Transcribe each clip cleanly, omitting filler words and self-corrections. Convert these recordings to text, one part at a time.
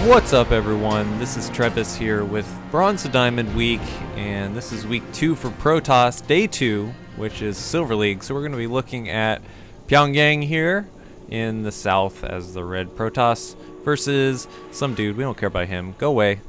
What's up, everyone? This is Protoss here with Bronze to Diamond Week, and this is week 2 for Protoss, day 2, which is Silver League. So we're going to be looking at Pyongyang here in the south as the red Protoss versus some dude. We don't care about him. Go away.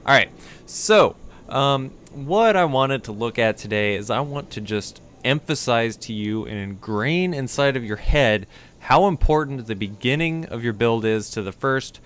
Alright, so what I wanted to look at today is I want to just emphasize to you and ingrain inside of your head how important the beginning of your build is to the first,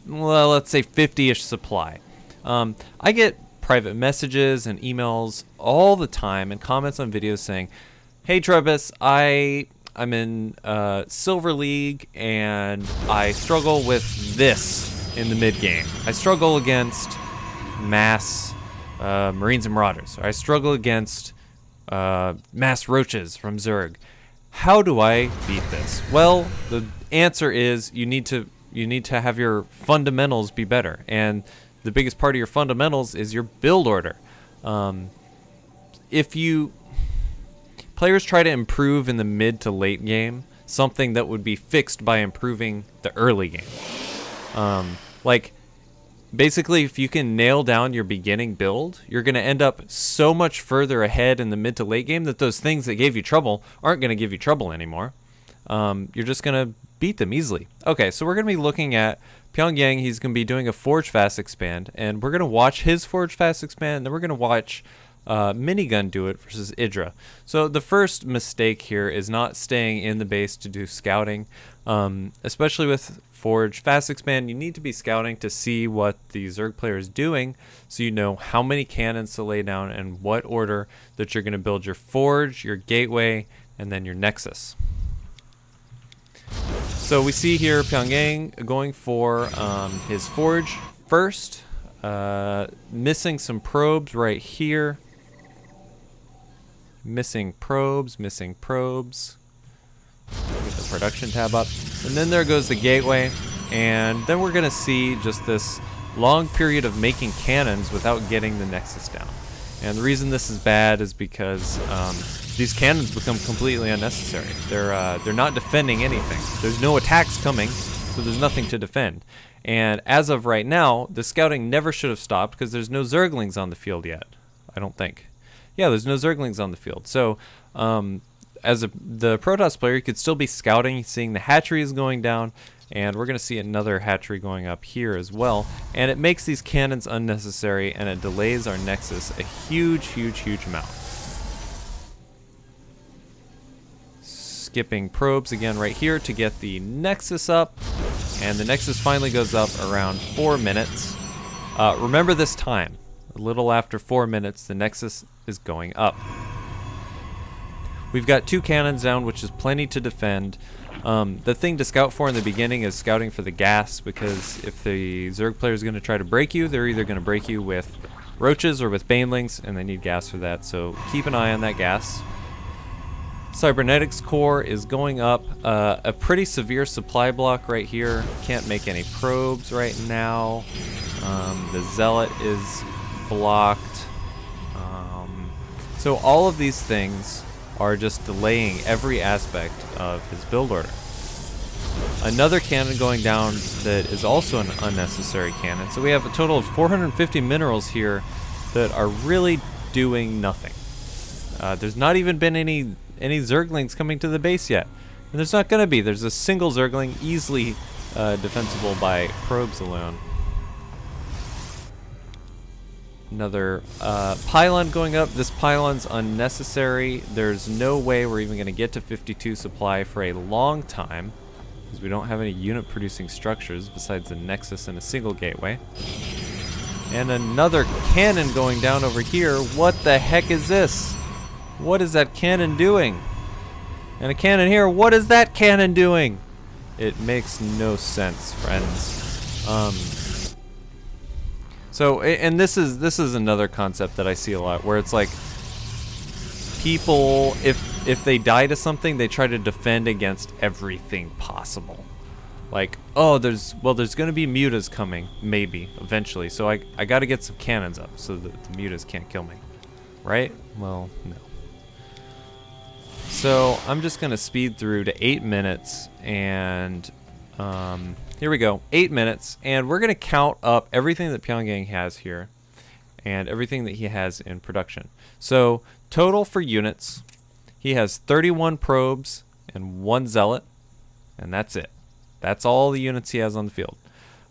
well, let's say 50-ish supply. I get private messages and emails all the time and comments on videos saying, "Hey Trebus, I'm in Silver League and I struggle with this in the mid game. I struggle against mass Marines and Marauders. Or I struggle against mass Roaches from Zerg. How do I beat this?" Well, the answer is you need to have your fundamentals be better, and the biggest part of your fundamentals is your build order. If players try to improve in the mid to late game, something that would be fixed by improving the early game. Basically, if you can nail down your beginning build, you're going to end up so much further ahead in the mid to late game that those things that gave you trouble aren't going to give you trouble anymore. You're just going to beat them easily. Okay, so we're going to be looking at Pyongyang. He's going to be doing a Forge Fast expand, and we're going to watch his Forge Fast expand, and then we're going to watch Minigun do it versus Idra. So the first mistake here is not staying in the base to do scouting, especially with Forge Fast expand. You need to be scouting to see what the Zerg player is doing, so you know how many cannons to lay down and what order that you're going to build your Forge, your Gateway, and then your Nexus. So we see here Pyongyang going for his Forge first, missing some probes right here. Missing probes. Get the production tab up. And then there goes the Gateway. And then we're going to see just this long period of making cannons without getting the Nexus down. And the reason this is bad is because these cannons become completely unnecessary. They're not defending anything. There's no attacks coming, so there's nothing to defend. And as of right now, the scouting never should have stopped because there's no Zerglings on the field yet. I don't think. Yeah, there's no Zerglings on the field. So the Protoss player, you could still be scouting, seeing the hatcheries going down, and we're going to see another hatchery going up here as well. And it makes these cannons unnecessary, and it delays our Nexus a huge amount. Skipping probes again right here to get the Nexus up, and the Nexus finally goes up around 4 minutes. Remember this time. A little after 4 minutes, the Nexus is going up. We've got 2 cannons down, which is plenty to defend. The thing to scout for in the beginning is scouting for the gas, because if the Zerg player is going to try to break you, they're either going to break you with Roaches or with Banelings, and they need gas for that, so keep an eye on that gas. Cybernetics core is going up. A pretty severe supply block right here. Can't make any probes right now. The Zealot is blocked. So all of these things are just delaying every aspect of his build order. Another cannon going down that is also an unnecessary cannon. So we have a total of 450 minerals here that are really doing nothing. There's not even been any Zerglings coming to the base yet. And there's not going to be. There's a single Zergling easily defensible by probes alone. Another pylon going up. This pylon's unnecessary. There's no way we're even going to get to 52 supply for a long time, because we don't have any unit producing structures besides the Nexus and a single Gateway. And another cannon going down over here. What the heck is this? What is that cannon doing? And a cannon here. What is that cannon doing? It makes no sense, friends. So, and this is another concept that I see a lot, where it's like people, if they die to something, they try to defend against everything possible. Like, oh, there's going to be mutas coming, maybe eventually, so I got to get some cannons up so that the mutas can't kill me, right? Well, no. So I'm just going to speed through to 8 minutes, and Here we go, 8 minutes, and we're gonna count up everything that Pyongyang has here and everything that he has in production. So total for units, he has 31 probes and 1 zealot, and that's it. That's all the units he has on the field.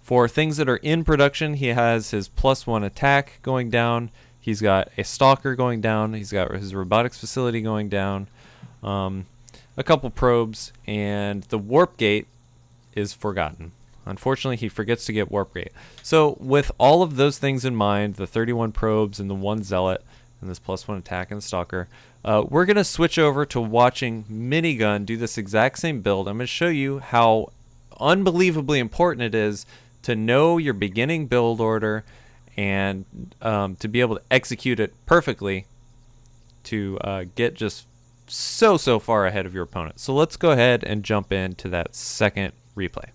For things that are in production, he has his +1 attack going down, he's got a stalker going down, he's got his robotics facility going down, a couple probes, and the warp gate is forgotten. Unfortunately, he forgets to get warp gate. So with all of those things in mind, the 31 probes and the 1 zealot and this +1 attack and the stalker, we're going to switch over to watching Minigun do this exact same build. I'm going to show you how unbelievably important it is to know your beginning build order and to be able to execute it perfectly to get just so far ahead of your opponent. So let's go ahead and jump into that second replay.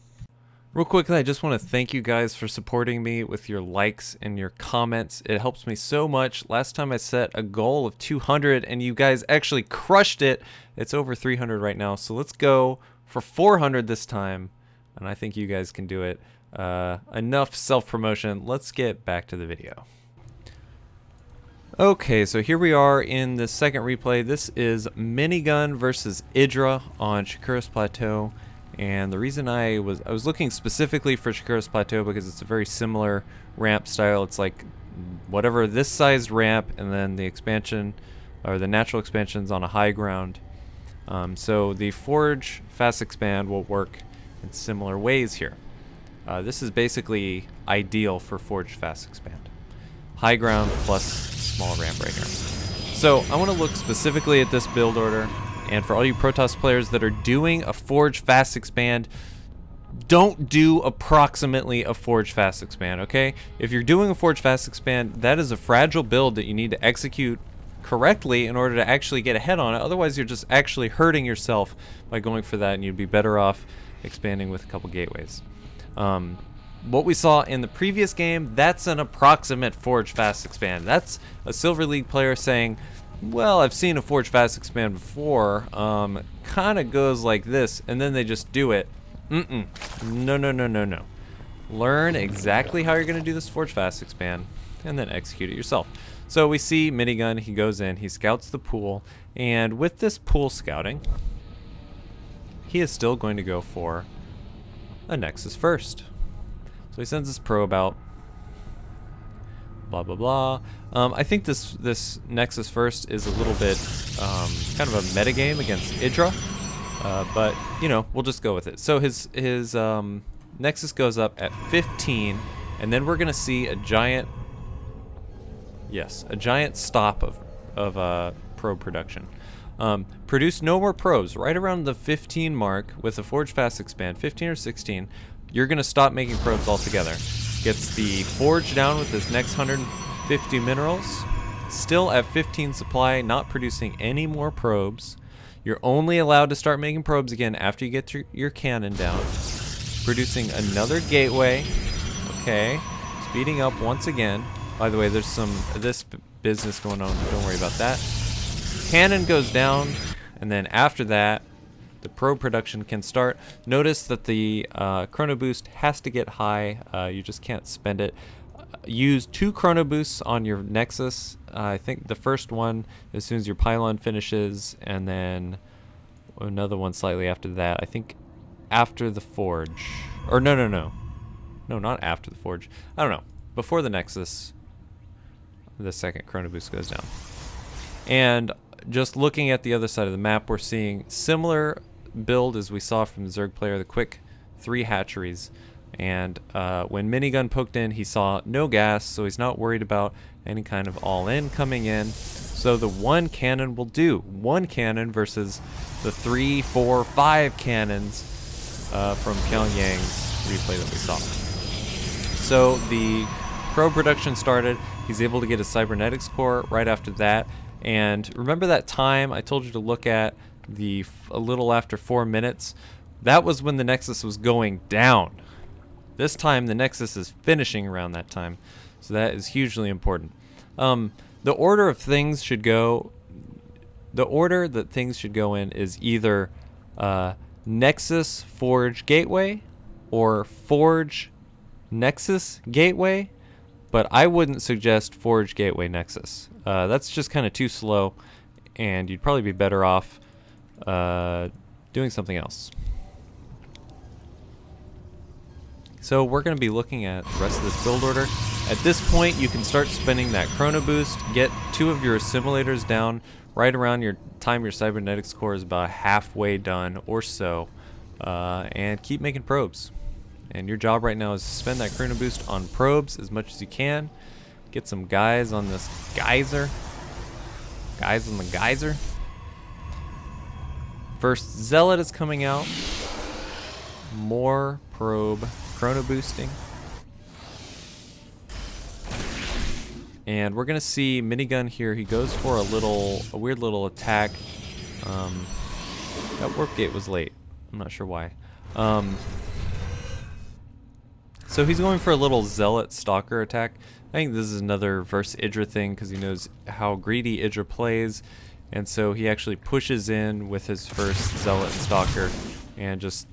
Real quickly, I just want to thank you guys for supporting me with your likes and your comments. It helps me so much. Last time I set a goal of 200 and you guys actually crushed it. It's over 300 right now. So let's go for 400 this time. And I think you guys can do it. Enough self-promotion. Let's get back to the video. Okay, so here we are in the second replay. This is Minigun versus Idra on Shakuras Plateau. And the reason I was looking specifically for Shakuras Plateau because it's a very similar ramp style. It's like whatever this sized ramp and then the expansion or the natural expansions on a high ground. So the Forge Fast Expand will work in similar ways here. This is basically ideal for Forge Fast Expand. High ground plus small ramp breaker. So I want to look specifically at this build order. And for all you Protoss players that are doing a Forge Fast Expand, don't do approximately a Forge Fast Expand, okay? If you're doing a Forge Fast Expand, that is a fragile build that you need to execute correctly in order to actually get ahead on it. Otherwise, you're just actually hurting yourself by going for that, and you'd be better off expanding with a couple gateways. What we saw in the previous game, that's an approximate Forge Fast Expand. That's a Silver League player saying, well, I've seen a Forge Fast Expand before, kind of goes like this, and then they just do it. No. Learn exactly how you're going to do this Forge Fast Expand, and then execute it yourself. So we see Minigun, he goes in, he scouts the pool, and with this pool scouting, he is still going to go for a Nexus first. So he sends his probe out. Blah blah blah. I think this Nexus first is a little bit kind of a metagame against Idra, but you know, we'll just go with it. So his Nexus goes up at 15, and then we're gonna see a giant stop of probe production. Produce no more probes right around the 15 mark with a Forge Fast Expand, 15 or 16. You're gonna stop making probes altogether. Gets the Forge down with his next 150 minerals. Still at 15 supply, not producing any more probes. You're only allowed to start making probes again after you get your cannon down. Producing another gateway. Okay. Speeding up once again. By the way, there's some of this business going on. Don't worry about that. Cannon goes down, and then after that, the probe production can start. Notice that the chrono boost has to get high. You just can't spend it. Use 2 chrono boosts on your Nexus. I think the first one as soon as your pylon finishes, and then another one slightly after that. I think after the Forge. Or no, not after the Forge. I don't know. Before the Nexus, the second chrono boost goes down. And just looking at the other side of the map, we're seeing similar build as we saw from the Zerg player, the quick 3 hatcheries. And when Minigun poked in, he saw no gas, so he's not worried about any kind of all-in coming in. So the 1 cannon will do. 1 cannon versus the 3, 4, 5 cannons from Pyongyang's replay that we saw. So the probe production started. He's able to get a cybernetics core right after that. And remember that time I told you to look at a little after 4 minutes? That was when the Nexus was going down. This time the Nexus is finishing around that time. So that is hugely important. The order of things should go, the order that things should go in is either Nexus, Forge, Gateway, or Forge Nexus Gateway, but I wouldn't suggest Forge Gateway Nexus. That's just kind of too slow, and you'd probably be better off doing something else. So we're going to be looking at the rest of this build order. At this point, you can start spending that chrono boost, get 2 of your assimilators down right around your time your cybernetics core is about halfway done or so, and keep making probes. And your job right now is to spend that chrono boost on probes as much as you can. Get some guys on this geyser. Guys on the geyser. First Zealot is coming out. More probe chrono boosting. And we're gonna see Minigun here. He goes for a weird little attack. That warp gate was late. I'm not sure why. So he's going for a little Zealot Stalker attack. I think this is another versus Idra thing because he knows how greedy Idra plays, and so he actually pushes in with his first Zealot Stalker and just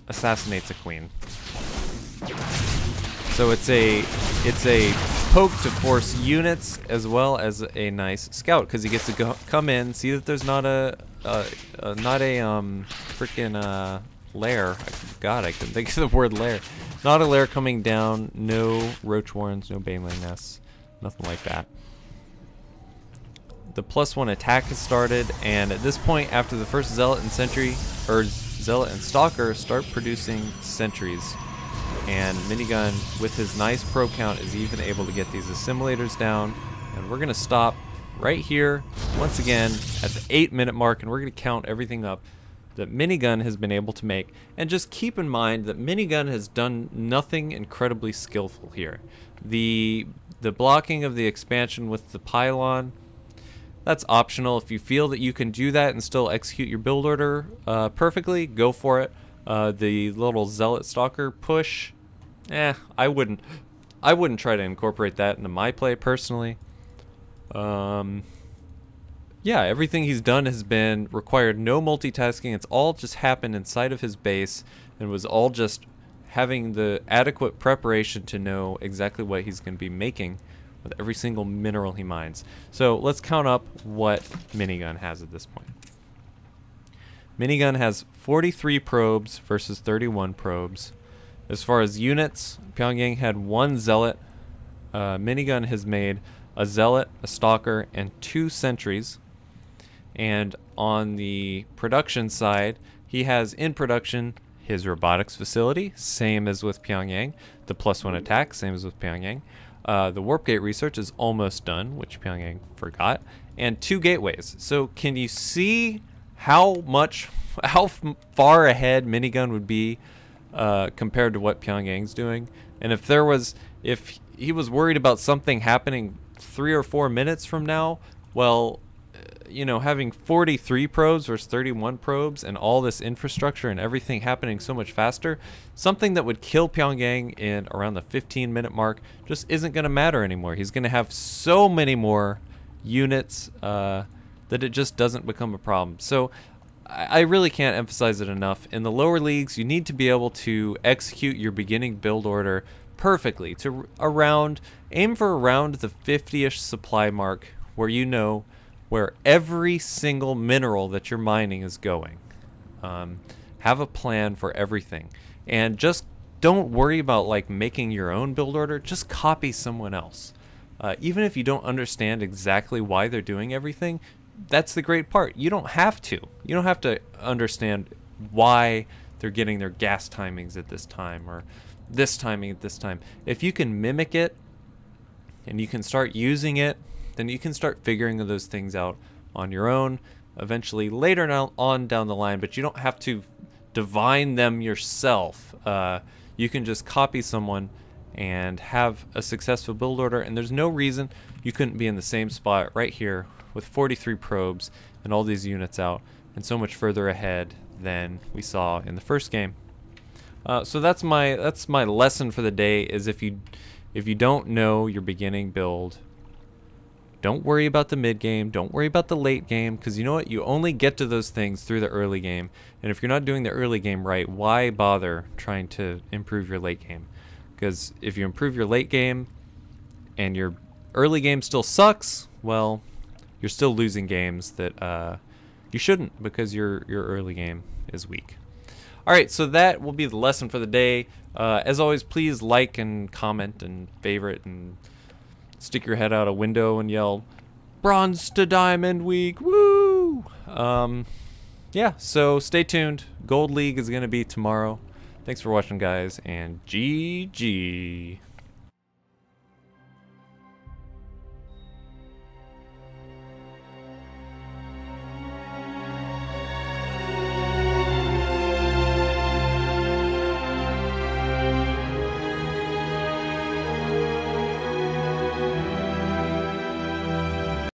assassinates a queen. So it's a poke to force units as well as a nice scout because he gets to come in, see that there's not a freaking lair. God, I couldn't think of the word lair. Not a lair coming down. No roach warrens, no baneling nests, nothing like that. The +1 attack has started, and at this point, after the first Zealot and Sentry, or Zealot and Stalker start producing sentries, and Minigun with his nice probe count is even able to get these assimilators down. And we're gonna stop right here once again at the 8-minute mark, and we're gonna count everything up that Minigun has been able to make. And just keep in mind that Minigun has done nothing incredibly skillful here. The blocking of the expansion with the pylon, that's optional. If you feel that you can do that and still execute your build order perfectly, go for it. The little Zealot Stalker push, I wouldn't try to incorporate that into my play personally. Yeah, everything he's done has been required no multitasking. It's all just happened inside of his base and was all just having the adequate preparation to know exactly what he's going to be making with every single mineral he mines. So let's count up what Minigun has at this point. Minigun has 43 probes versus 31 probes. As far as units, Pyongyang had 1 Zealot. Minigun has made a Zealot, a Stalker, and 2 sentries. And on the production side, he has in production his robotics facility, same as with Pyongyang. The +1 attack, same as with Pyongyang. The warp gate research is almost done, which Pyongyang forgot. And 2 gateways. So can you see how far ahead Minigun would be compared to what Pyongyang's doing? And if he was worried about something happening 3 or 4 minutes from now, well, you know, having 43 probes versus 31 probes and all this infrastructure and everything happening so much faster, something that would kill Pyongyang in around the 15-minute mark just isn't going to matter anymore. He's going to have so many more units that it just doesn't become a problem. So I really can't emphasize it enough. In the lower leagues, you need to be able to execute your beginning build order perfectly to aim for around the 50-ish supply mark, where you know where every single mineral that you're mining is going. Have a plan for everything, and just don't worry about like making your own build order. Just copy someone else. Even if you don't understand exactly why they're doing everything, that's the great part. You don't have to. You don't have to understand why they're getting their gas timings at this time or this timing at this time. If you can mimic it and you can start using it, then you can start figuring those things out on your own eventually later on down the line, but you don't have to divine them yourself. You can just copy someone and have a successful build order, and there's no reason you couldn't be in the same spot right here with 43 probes and all these units out and so much further ahead than we saw in the first game. So that's my lesson for the day, is if you don't know your beginning build, Don't worry about the mid game. Don't worry about the late game, because you know what? You only get to those things through the early game. And if you're not doing the early game right, why bother trying to improve your late game? Because if you improve your late game and your early game still sucks, well, you're still losing games that you shouldn't, because your early game is weak. All right, so that will be the lesson for the day. As always, please like and comment and favorite and stick your head out a window and yell, "Bronze to Diamond Week, woo!" Yeah, so stay tuned. Gold League is going to be tomorrow. Thanks for watching, guys, and GG.